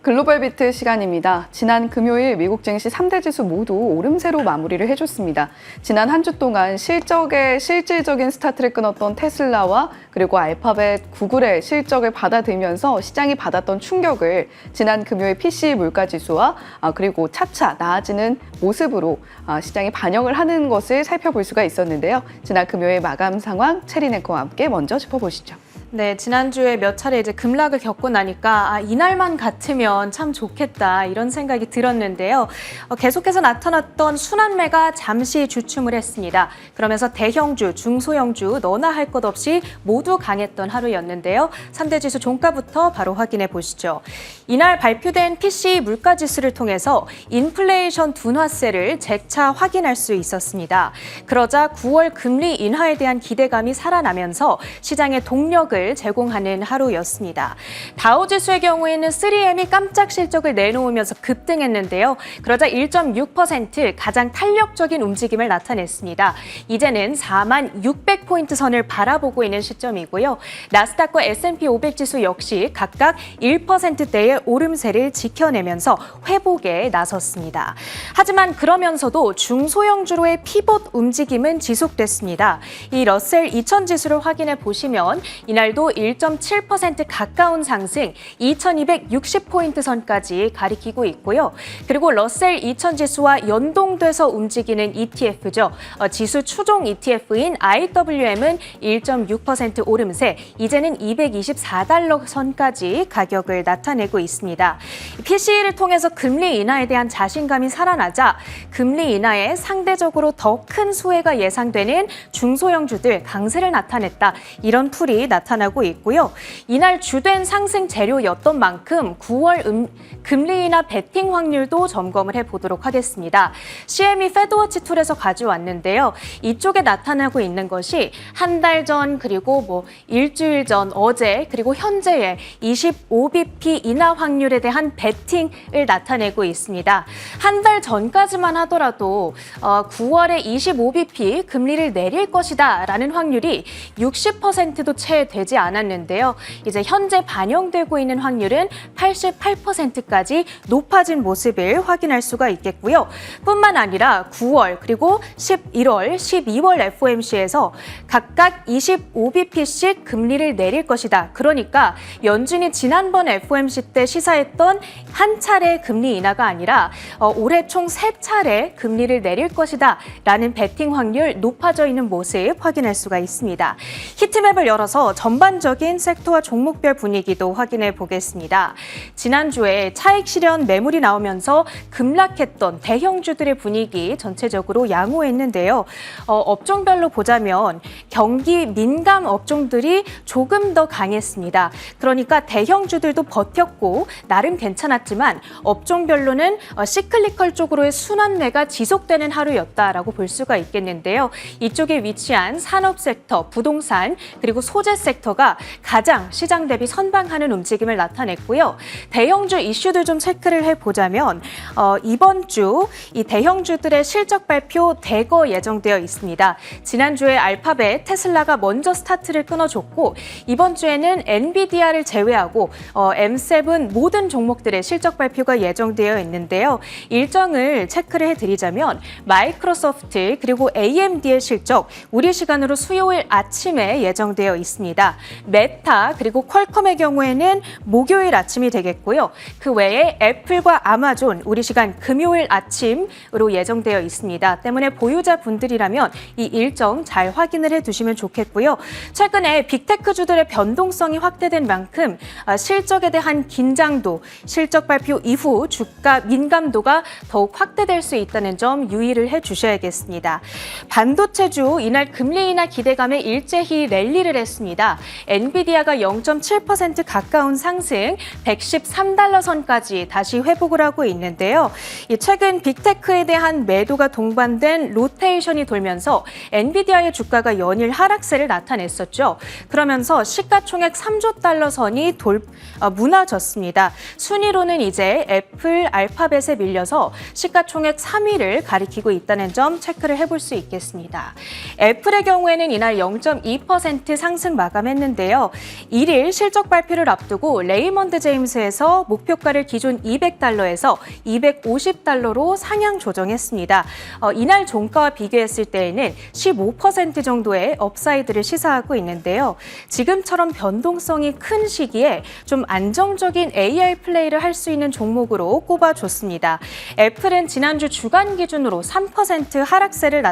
글로벌 비트 시간입니다. 지난 금요일 미국 증시 3대 지수 모두 오름세로 마무리를 해줬습니다. 지난 한 주 동안 실적에 실질적인 스타트를 끊었던 테슬라와 그리고 알파벳, 구글의 실적을 받아들면서 시장이 받았던 충격을 지난 금요일 PC 물가지수와 그리고 차차 나아지는 모습으로 시장이 반영을 하는 것을 살펴볼 수가 있었는데요. 지난 금요일 마감 상황 체린 앵커와 함께 먼저 짚어보시죠. 네, 지난주에 몇 차례 급락을 겪고 나니까 이날만 같으면 참 좋겠다 이런 생각이 들었는데요. 계속해서 나타났던 순환매가 잠시 주춤을 했습니다. 그러면서 대형주, 중소형주 너나 할 것 없이 모두 강했던 하루였는데요. 3대 지수 종가부터 바로 확인해 보시죠. 이날 발표된 PCE 물가지수를 통해서 인플레이션 둔화세를 재차 확인할 수 있었습니다. 그러자 9월 금리 인하에 대한 기대감이 살아나면서 시장의 동력을 제공하는 하루였습니다. 다우지수의 경우에는 3M이 깜짝 실적을 내놓으면서 급등했는데요. 그러자 1.6% 가장 탄력적인 움직임을 나타냈습니다. 이제는 46,600포인트 선을 바라보고 있는 시점이고요. 나스닥과 S&P 500 지수 역시 각각 1%대의 오름세를 지켜내면서 회복에 나섰습니다. 하지만 그러면서도 중소형주로의 피봇 움직임은 지속됐습니다. 이 러셀 2000 지수를 확인해 보시면 이날도 1.7% 가까운 상승 2260포인트 선까지 가리키고 있고요. 그리고 러셀 2000 지수와 연동돼서 움직이는 ETF죠. 지수 추종 ETF인 IWM은 1.6% 오름세, 이제는 224달러 선까지 가격을 나타내고 있습니다. PCE를 통해서 금리 인하에 대한 자신감이 살아나자 금리 인하에 상대적으로 더 큰 수혜가 예상되는 중소형주들 강세를 나타냈다. 이런 풀이 나타나고 있고요. 이날 주된 상승 재료였던 만큼 9월 금리 인하 베팅 확률도 점검을 해보도록 하겠습니다. CME 패드워치 툴에서 가져왔는데요. 이쪽에 나타나고 있는 것이 한 달 전 그리고 일주일 전 어제 그리고 현재의 25bp 인하 확률에 대한 베팅을 나타내고 있습니다. 한 달 전까지만 하더라도 9월에 25bp 금리를 내릴 것이다 라는 확률이 60%도 채 되지 않았는데요. 이제 현재 반영되고 있는 확률은 88%까지 높아진 모습을 확인할 수가 있겠고요. 뿐만 아니라 9월 그리고 11월, 12월 FOMC에서 각각 25bp씩 금리를 내릴 것이다. 그러니까 연준이 지난번 FOMC 때 시사했던 한 차례 금리 인하가 아니라 올해 총 3차례 금리를 내릴 것이다 라는 베팅 확률 높아져 있는 모습 확인할 수가 있습니다. 히트맵을 열어서 전반적인 섹터와 종목별 분위기도 확인해 보겠습니다. 지난주에 차익 실현 매물이 나오면서 급락했던 대형주들의 분위기 전체적으로 양호했는데요. 업종별로 보자면 경기 민감 업종들이 조금 더 강했습니다. 그러니까 대형주들도 버텼고 나름 괜찮았지만 업종별로는 시클리컬 쪽으로의 순환매가 지속되는 하루였다라고 볼 수가 있겠는데요. 이쪽에 위치한 산업 섹터, 부동산 그리고 소재 섹터가 가장 시장 대비 선방하는 움직임을 나타냈고요. 대형주 이슈들 좀 체크를 해보자면 이번 주 이 대형주들의 실적 발표 대거 예정되어 있습니다. 지난주에 알파벳, 테슬라가 먼저 스타트를 끊어줬고 이번 주에는 엔비디아를 제외하고 M7 모든 종목들의 실적 발표가 예정되어 있는데요. 일정을 체크를 해드리자면 마이크로소프트 그리고 AMD의 실적 우리 시간으로 수요일 아침에 예정되어 있습니다. 메타 그리고 퀄컴의 경우에는 목요일 아침이 되겠고요. 그 외에 애플과 아마존 우리 시간 금요일 아침으로 예정되어 있습니다. 때문에 보유자분들이라면 이 일정 잘 확인을 해두시면 좋겠고요. 최근에 빅테크주들의 변동성이 확대된 만큼 실적에 대한 긴장도, 실적 발표 이후 주가 민감도가 더욱 확대될 수 있다는 점 유의를 해주셔야겠습니다. 반도체주 이날 금리 인하 기대감에 일제히 랠리를 했습니다. 엔비디아가 0.7% 가까운 상승, 113달러 선까지 다시 회복을 하고 있는데요. 최근 빅테크에 대한 매도가 동반된 로테이션이 돌면서 엔비디아의 주가가 연일 하락세를 나타냈었죠. 그러면서 시가총액 3조 달러 선이 무너졌습니다. 순위로는 이제 애플, 알파벳에 밀려서 시가총액 3위를 가리키고 있다는 점 체크를 해볼 수 있겠습니다. 애플의 경우에는 이날 0.2% 상승 마감했는데요. 1일 실적 발표를 앞두고 레이먼드 제임스에서 목표가를 기존 200달러에서 250달러로 상향 조정했습니다. 이날 종가와 비교했을 때에는 15% 정도의 업사이드를 시사하고 있는데요. 지금처럼 변동성이 큰 시기에 좀 안정적인 AI 플레이를 할 수 있는 종목으로 꼽아줬습니다. 애플은 지난주 주간 기준으로 3% 하락세를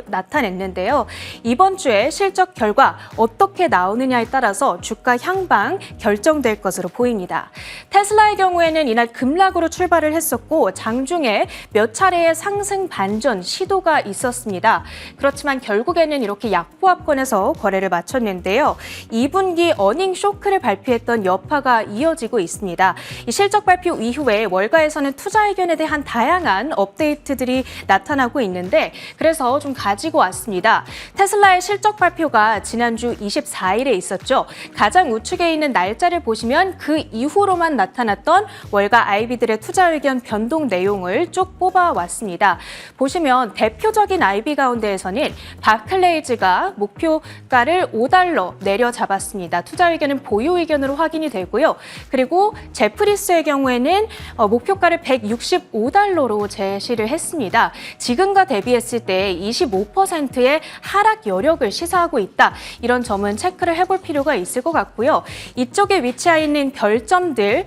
나타냈는데요. 이번 주에 실적 결과 어떻게 나오느냐에 따라서 주가 향방 결정될 것으로 보입니다. 테슬라의 경우에는 이날 급락으로 출발을 했었고 장중에 몇 차례의 상승 반전 시도가 있었습니다. 그렇지만 결국에는 이렇게 약보합권에서 거래를 마쳤는데요. 2분기 어닝 쇼크를 발표했던 여파가 이어지고 있습니다. 이 실적 발표 이후에 월가에서는 투자 의견에 대한 다양한 업데이트들이 나타나고 있는데 그래서 좀 가지고 왔습니다. 테슬라의 실적 발표가 지난주 24일에 있었죠. 가장 우측에 있는 날짜를 보시면 그 이후로만 나타났던 월가 IB들의 투자 의견 변동 내용을 쭉 뽑아왔습니다. 보시면 대표적인 IB 가운데에서는 바클레이즈가 목표가를 5달러 내려잡았습니다. 투자 의견은 보유 의견으로 확인이 되고요. 그리고 제프리스의 경우에는 목표가를 165달러로 제시를 했습니다. 지금과 대비했을 때 25%의 하락 여력을 시사하고 있다. 이런 점은 체크를 해볼 필요가 있을 것 같고요. 이쪽에 위치해 있는 별점들,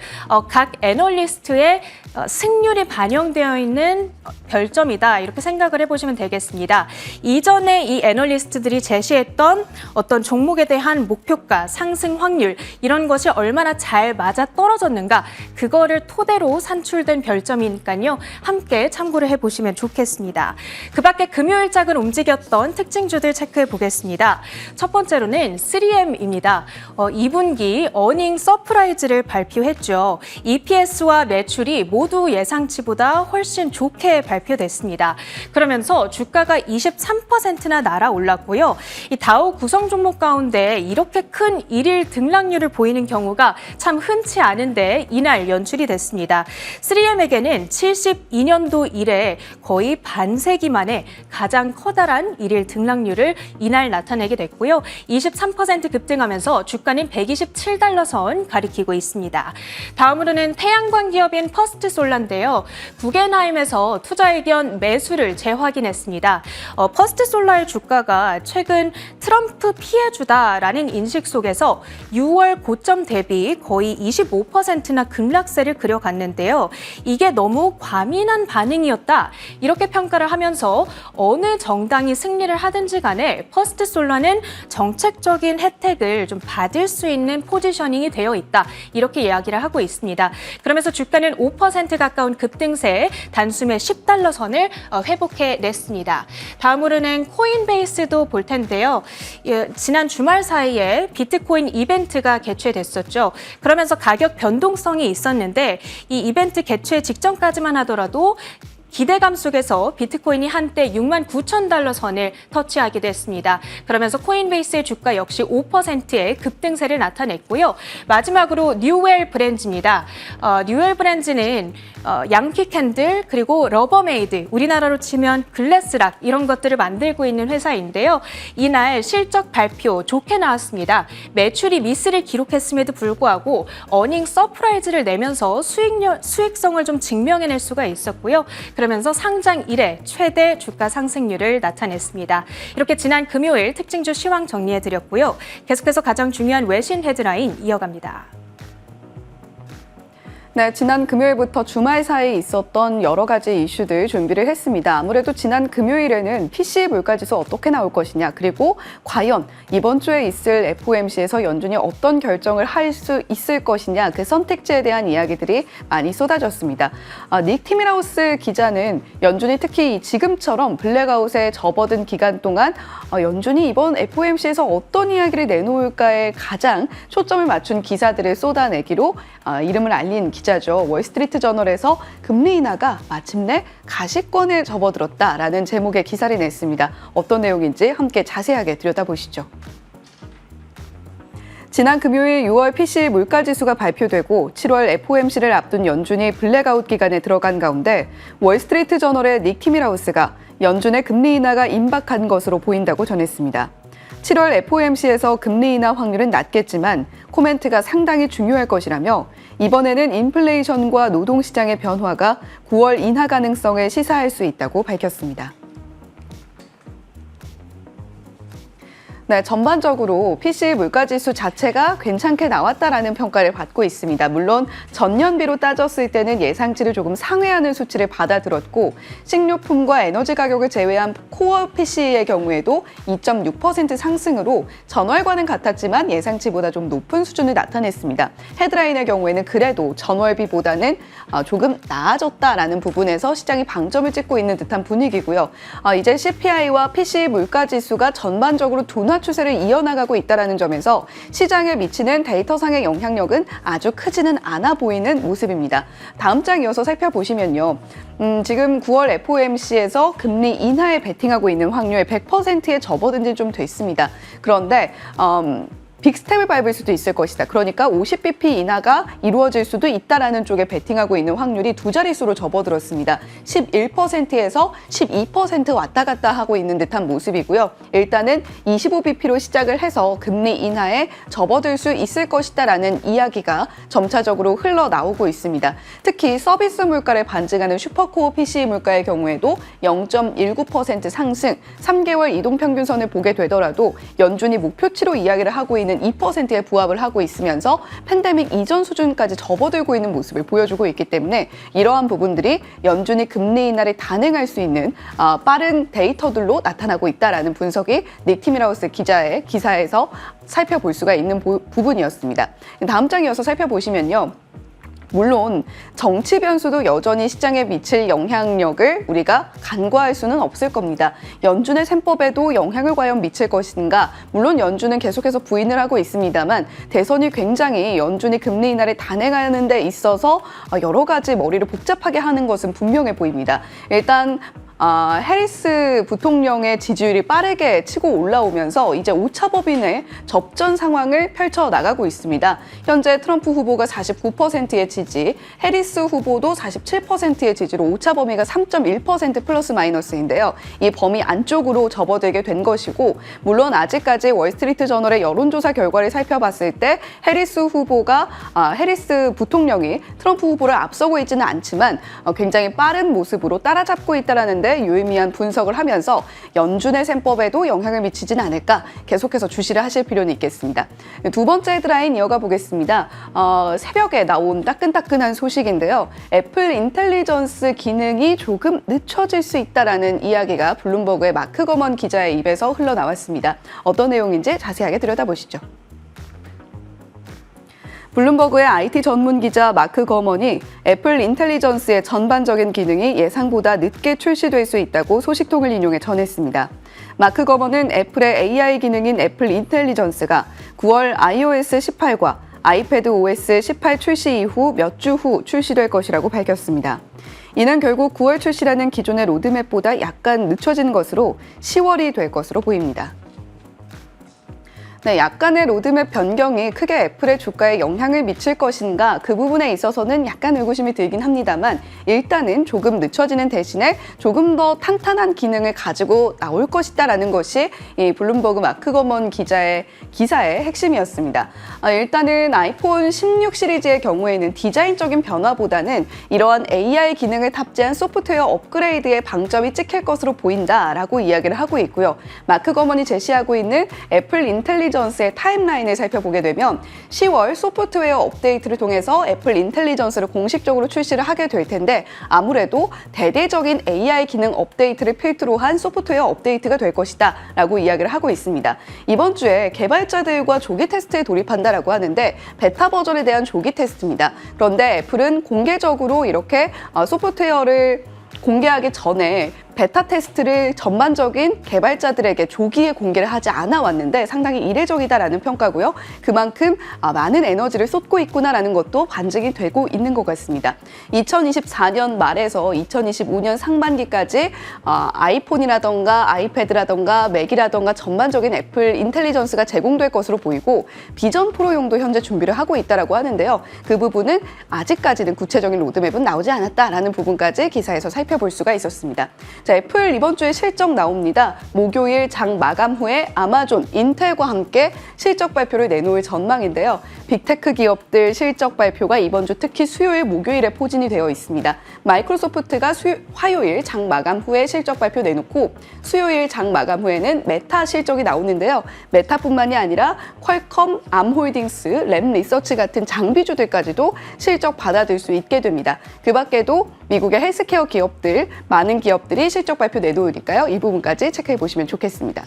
각 애널리스트의 승률이 반영되어 있는 별점이다. 이렇게 생각을 해보시면 되겠습니다. 이전에 이 애널리스트들이 제시했던 어떤 종목에 대한 목표가, 상승 확률 이런 것이 얼마나 잘 맞아 떨어졌는가 그거를 토대로 산출된 별점이니까요. 함께 참고를 해보시면 좋겠습니다. 그 밖에 금요일장을 움직였던 특징주들 체크해 보겠습니다. 첫 번째로는 3M입니다. 2분기 어닝 서프라이즈를 발표했죠. EPS와 매출이 모두 예상치보다 훨씬 좋게 발표됐습니다. 그러면서 주가가 23%나 날아올랐고요. 이 다우 구성 종목 가운데 이렇게 큰 일일 등락률을 보이는 경우가 참 흔치 않은데 이날 연출이 됐습니다. 3M에게는 72년도 이래 거의 반세기 만에 가장 커다란 일일 등락률을 이날 나타내게 됐고요. 23% 급등하면서 주가는 127달러 선 가리키고 있습니다. 다음으로는 태양광 기업인 퍼스트솔라인데요. 구겐하임에서 투자 의견 매수를 재확인했습니다. 퍼스트솔라의 주가가 최근 트럼프 피해주다라는 인식 속에서 6월 고점 대비 거의 25%나 급락세를 그려갔는데요. 이게 너무 과민한 반응이었다. 이렇게 평가를 하면서 어느 정당이 승리를 하든지 간에 퍼스트솔라는 정책적인 혜택을 좀 받을 수 있는 포지셔닝이 되어 있다. 이렇게 이야기를 하고 있습니다. 그러면서 주가는 5% 가까운 급등세, 단숨에 10달러 선을 회복해냈습니다. 다음으로는 코인베이스도 볼 텐데요. 지난 주말 사이에 비트코인 이벤트가 개최됐었죠. 그러면서 가격 변동성이 있었는데 이 이벤트 개최 직전까지만 하더라도 기대감 속에서 비트코인이 한때 69,000달러 선을 터치하게 됐습니다. 그러면서 코인베이스의 주가 역시 5%의 급등세를 나타냈고요. 마지막으로 뉴웰 브랜즈입니다. 뉴웰 브랜즈는 양키 캔들 그리고 러버메이드, 우리나라로 치면 글래스락 이런 것들을 만들고 있는 회사인데요. 이날 실적 발표 좋게 나왔습니다. 매출이 미스를 기록했음에도 불구하고 어닝 서프라이즈를 내면서 수익성을 좀 증명해낼 수가 있었고요. 그러면서 상장 이래 최대 주가 상승률을 나타냈습니다. 이렇게 지난 금요일 특징주 시황 정리해드렸고요. 계속해서 가장 중요한 외신 헤드라인 이어갑니다. 네, 지난 금요일부터 주말 사이에 있었던 여러 가지 이슈들 준비를 했습니다. 아무래도 지난 금요일에는 PC 물가지수 어떻게 나올 것이냐, 그리고 과연 이번 주에 있을 FOMC에서 연준이 어떤 결정을 할 수 있을 것이냐, 그 선택지에 대한 이야기들이 많이 쏟아졌습니다. 닉 티밀하우스 기자는 연준이 특히 지금처럼 블랙아웃에 접어든 기간 동안 연준이 이번 FOMC에서 어떤 이야기를 내놓을까에 가장 초점을 맞춘 기사들을 쏟아내기로 이름을 알린 기자죠. 월스트리트 저널에서 금리 인하가 마침내 가시권에 접어들었다라는 제목의 기사를 냈습니다. 어떤 내용인지 함께 자세하게 들여다보시죠. 지난 금요일 6월 PC 물가지수가 발표되고 7월 FOMC를 앞둔 연준이 블랙아웃 기간에 들어간 가운데 월스트리트 저널의 닉 티밀하우스가 연준의 금리 인하가 임박한 것으로 보인다고 전했습니다. 7월 FOMC에서 금리 인하 확률은 낮겠지만 코멘트가 상당히 중요할 것이라며 이번에는 인플레이션과 노동시장의 변화가 9월 인하 가능성을 시사할 수 있다고 밝혔습니다. 네, 전반적으로 PC 물가지수 자체가 괜찮게 나왔다라는 평가를 받고 있습니다. 물론 전년비로 따졌을 때는 예상치를 조금 상회하는 수치를 받아들었고 식료품과 에너지 가격을 제외한 코어 PC의 경우에도 2.6% 상승으로 전월과는 같았지만 예상치보다 좀 높은 수준을 나타냈습니다. 헤드라인의 경우에는 그래도 전월비보다는 조금 나아졌다라는 부분에서 시장이 방점을 찍고 있는 듯한 분위기고요. 이제 CPI와 PC 물가지수가 전반적으로 둔화 추세를 이어나가고 있다는 점에서 시장에 미치는 데이터상의 영향력은 아주 크지는 않아 보이는 모습입니다. 다음 장 이어서 살펴보시면요. 지금 9월 FOMC에서 금리 인하에 베팅하고 있는 확률 100%에 접어든 지 좀 됐습니다. 그런데 빅스텝을 밟을 수도 있을 것이다. 그러니까 50bp 인하가 이루어질 수도 있다라는 쪽에 베팅하고 있는 확률이 두 자릿수로 접어들었습니다. 11%에서 12% 왔다 갔다 하고 있는 듯한 모습이고요. 일단은 25bp로 시작을 해서 금리 인하에 접어들 수 있을 것이다라는 이야기가 점차적으로 흘러나오고 있습니다. 특히 서비스 물가를 반증하는 슈퍼코어 PCE 물가의 경우에도 0.19% 상승, 3개월 이동평균선을 보게 되더라도 연준이 목표치로 이야기를 하고 있는 2%에 부합을 하고 있으면서 팬데믹 이전 수준까지 접어들고 있는 모습을 보여주고 있기 때문에 이러한 부분들이 연준이 금리 인하를 단행할 수 있는 빠른 데이터들로 나타나고 있다라는 분석이 닉 티밀하우스 기자의 기사에서 살펴볼 수가 있는 부분이었습니다. 다음 장 이어서 살펴보시면요. 물론 정치 변수도 여전히 시장에 미칠 영향력을 우리가 간과할 수는 없을 겁니다. 연준의 셈법에도 영향을 과연 미칠 것인가? 물론 연준은 계속해서 부인을 하고 있습니다만 대선이 굉장히 연준이 금리 인하를 단행하는 데 있어서 여러 가지 머리를 복잡하게 하는 것은 분명해 보입니다. 일단 해리스 부통령의 지지율이 빠르게 치고 올라오면서 이제 5차 법인의 접전 상황을 펼쳐나가고 있습니다. 현재 트럼프 후보가 49%의 지지, 해리스 후보도 47%의 지지로 5차 범위가 3.1% 플러스 마이너스인데요. 이 범위 안쪽으로 접어들게 된 것이고 물론 아직까지 월스트리트 저널의 여론조사 결과를 살펴봤을 때 해리스 부통령이 트럼프 후보를 앞서고 있지는 않지만 굉장히 빠른 모습으로 따라잡고 있다는 데 유의미한 분석을 하면서 연준의 셈법에도 영향을 미치진 않을까 계속해서 주시를 하실 필요는 있겠습니다. 두 번째 헤드라인 이어가 보겠습니다. 새벽에 나온 따끈따끈한 소식인데요. 애플 인텔리전스 기능이 조금 늦춰질 수 있다라는 이야기가 블룸버그의 마크 거먼 기자의 입에서 흘러나왔습니다. 어떤 내용인지 자세하게 들여다보시죠. 블룸버그의 IT 전문 기자 마크 거먼이 애플 인텔리전스의 전반적인 기능이 예상보다 늦게 출시될 수 있다고 소식통을 인용해 전했습니다. 마크 거먼은 애플의 AI 기능인 애플 인텔리전스가 9월 iOS 18과 아이패드 OS 18 출시 이후 몇 주 후 출시될 것이라고 밝혔습니다. 이는 결국 9월 출시라는 기존의 로드맵보다 약간 늦춰진 것으로 10월이 될 것으로 보입니다. 네, 약간의 로드맵 변경이 크게 애플의 주가에 영향을 미칠 것인가 그 부분에 있어서는 약간 의구심이 들긴 합니다만 일단은 조금 늦춰지는 대신에 조금 더 탄탄한 기능을 가지고 나올 것이다라는 것이 이 블룸버그 마크 거먼 기자의 기사의 핵심이었습니다. 일단은 아이폰 16 시리즈의 경우에는 디자인적인 변화보다는 이러한 AI 기능을 탑재한 소프트웨어 업그레이드에 방점이 찍힐 것으로 보인다라고 이야기를 하고 있고요. 마크 거먼이 제시하고 있는 애플 인텔리전스 인텔리전스의 타임라인을 살펴보게 되면 10월 소프트웨어 업데이트를 통해서 애플 인텔리전스를 공식적으로 출시를 하게 될 텐데 아무래도 대대적인 AI 기능 업데이트를 필두로 한 소프트웨어 업데이트가 될 것이다 라고 이야기를 하고 있습니다. 이번 주에 개발자들과 조기 테스트에 돌입한다라고 하는데 베타 버전에 대한 조기 테스트입니다. 그런데 애플은 공개적으로 이렇게 소프트웨어를 공개하기 전에 베타 테스트를 전반적인 개발자들에게 조기에 공개를 하지 않아 왔는데 상당히 이례적이다라는 평가고요. 그만큼 많은 에너지를 쏟고 있구나라는 것도 반증이 되고 있는 것 같습니다. 2024년 말에서 2025년 상반기까지 아이폰이라던가 아이패드라던가 맥이라던가 전반적인 애플 인텔리전스가 제공될 것으로 보이고 비전 프로용도 현재 준비를 하고 있다라고 하는데요. 그 부분은 아직까지는 구체적인 로드맵은 나오지 않았다라는 부분까지 기사에서 살펴볼 수가 있었습니다. 자, 애플 이번 주에 실적 나옵니다. 목요일 장 마감 후에 아마존, 인텔과 함께 실적 발표를 내놓을 전망인데요. 빅테크 기업들 실적 발표가 이번 주 특히 수요일, 목요일에 포진이 되어 있습니다. 마이크로소프트가 화요일 장 마감 후에 실적 발표 내놓고 수요일 장 마감 후에는 메타 실적이 나오는데요. 메타뿐만이 아니라 퀄컴, 암홀딩스, 램 리서치 같은 장비주들까지도 실적 받아들 수 있게 됩니다. 그 밖에도 미국의 헬스케어 기업들, 많은 기업들이 실적 발표 내놓으니까요. 이 부분까지 체크해 보시면 좋겠습니다.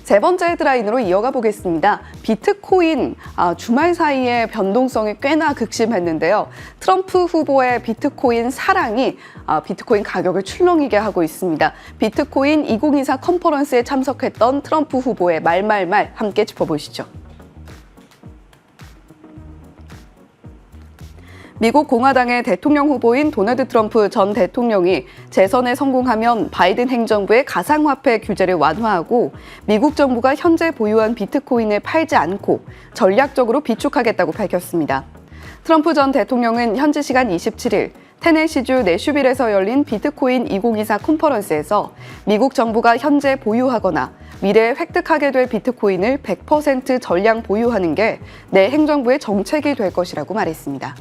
세 번째 헤드라인으로 이어가 보겠습니다. 비트코인 주말 사이에 변동성이 꽤나 극심했는데요. 트럼프 후보의 비트코인 사랑이 비트코인 가격을 출렁이게 하고 있습니다. 비트코인 2024 컨퍼런스에 참석했던 트럼프 후보의 말말말 함께 짚어보시죠. 미국 공화당의 대통령 후보인 도널드 트럼프 전 대통령이 재선에 성공하면 바이든 행정부의 가상화폐 규제를 완화하고 미국 정부가 현재 보유한 비트코인을 팔지 않고 전략적으로 비축하겠다고 밝혔습니다. 트럼프 전 대통령은 현지 시간 27일 테네시주 내슈빌에서 열린 비트코인 2024 컨퍼런스에서 미국 정부가 현재 보유하거나 미래에 획득하게 될 비트코인을 100% 전량 보유하는 게 내 행정부의 정책이 될 것이라고 말했습니다.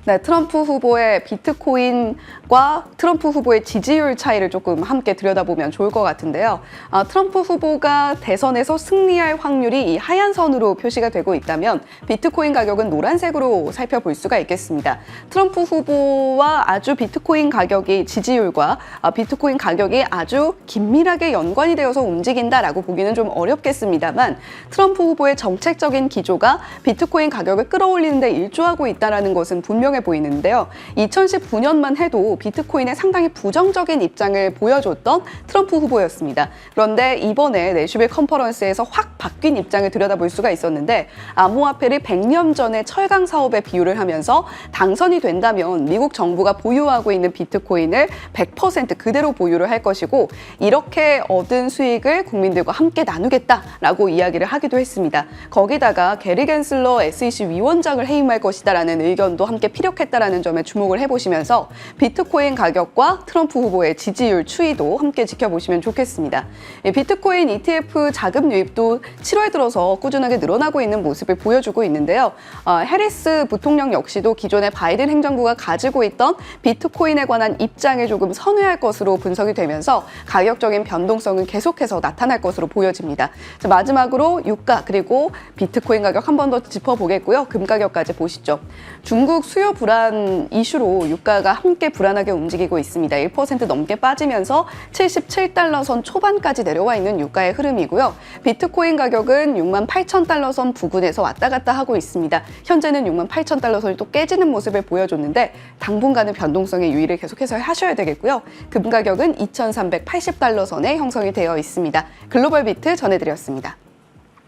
네, 트럼프 후보의 비트코인과 트럼프 후보의 지지율 차이를 조금 함께 들여다보면 좋을 것 같은데요. 트럼프 후보가 대선에서 승리할 확률이 이 하얀 선으로 표시가 되고 있다면 비트코인 가격은 노란색으로 살펴볼 수가 있겠습니다. 트럼프 후보와 아주 비트코인 가격이 지지율과 비트코인 가격이 아주 긴밀하게 연관이 되어서 움직인다라고 보기는 좀 어렵겠습니다만 트럼프 후보의 정책적인 기조가 비트코인 가격을 끌어올리는 데 일조하고 있다는 것은 분명해 보이는데요. 2019년만 해도 비트코인에 상당히 부정적인 입장을 보여줬던 트럼프 후보였습니다. 그런데 이번에 내슈빌 컨퍼런스에서 확 바뀐 입장을 들여다볼 수가 있었는데 암호화폐를 100년 전에 철강 사업에 비유를 하면서 당선이 된다면 미국 정부가 보유하고 있는 비트코인을 100% 그대로 보유를 할 것이고 이렇게 얻은 수익을 국민들과 함께 나누겠다라고 이야기를 하기도 했습니다. 거기다가 게리 겐슬러 SEC 위원장을 해임할 것이다라는 의견도 함께 피력했다라는 점에 주목을 해보시면서 비트코인 가격과 트럼프 후보의 지지율 추이도 함께 지켜보시면 좋겠습니다. 비트코인 ETF 자금 유입도 7월 들어서 꾸준하게 늘어나고 있는 모습을 보여주고 있는데요. 해리스 부통령 역시도 기존의 바이든 행정부가 가지고 있던 비트코인에 관한 입장을 조금 선회할 것으로 분석이 되면서 가격적인 변동성은 계속해서 나타날 것으로 보여집니다. 자, 마지막으로 유가 그리고 비트코인 가격 한 번 더 짚어보겠고요. 금 가격까지 보시죠. 중국 수요 불안 이슈로 유가가 함께 불안하게 움직이고 있습니다. 1% 넘게 빠지면서 77달러 선 초반까지 내려와 있는 유가의 흐름이고요. 비트코인 가격은 68,000달러 선 부근에서 왔다 갔다 하고 있습니다. 현재는 68,000달러 선이 또 깨지는 모습을 보여줬는데 당분간은 변동성의 유의를 계속해서 하셔야 되겠고요. 금 가격은 2,380달러 선에 형성이 되어 있습니다. 글로벌 비트 전해드렸습니다.